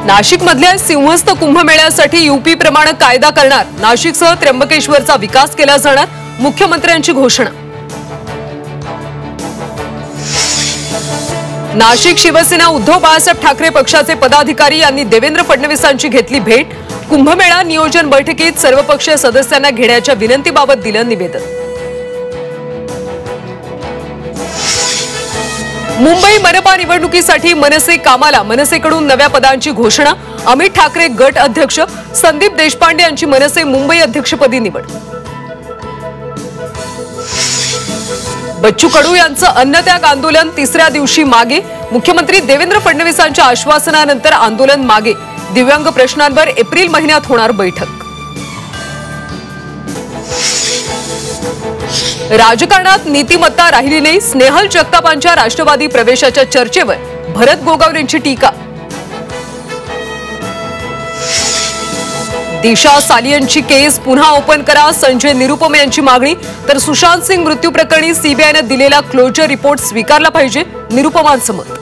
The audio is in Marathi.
नाशिक मधल्या सिंहस्थ कुंभमेळ्यासाठी यूपी प्रमाणे कायदा करणार, नाशिकसह त्र्यंबकेश्वरचा विकास केला जाणार, मुख्यमंत्र्यांची घोषणा। नाशिक शिवसेना उद्धव बाळासाहेब ठाकरे पक्षाचे पदाधिकारी यांनी देवेंद्र फडणवीसांची घेतली भेट, कुंभमेळा नियोजन बैठकीत सर्वपक्षीय सदस्यांना घेण्याच्या विनंतीबाबत दिलं निवेदन। मुंबई मनपा निवडणुकीसाठी मनसे कामाला, मनसेकडून नव्या पदांची घोषणा, अमित ठाकरे गट अध्यक्ष, संदीप देशपांडे यांची मनसे मुंबई अध्यक्षपदी निवड। बच्चू कडू यांचं अन्नत्याग आंदोलन तिसऱ्या दिवशी मागे, मुख्यमंत्री देवेंद्र फडणवीसांच्या आश्वासनानंतर आंदोलन मागे, दिव्यांग प्रश्नांवर एप्रिल महिन्यात होणार बैठक। राजकारणात नीतिमत्ता राहिली नाही, स्नेहल जगतापांच्या राष्ट्रवादी प्रवेशाच्या चर्चेवर भरत गोगावलेंची टीका। दिशा सालियनची केस पुन्हा ओपन करा, संजय निरुपम यांची मागणी, तर सुशांत सिंग मृत्यू प्रकरणी सीबीआयने दिलेला क्लोजर रिपोर्ट स्वीकारला पाहिजे, निरुपमांचं मत।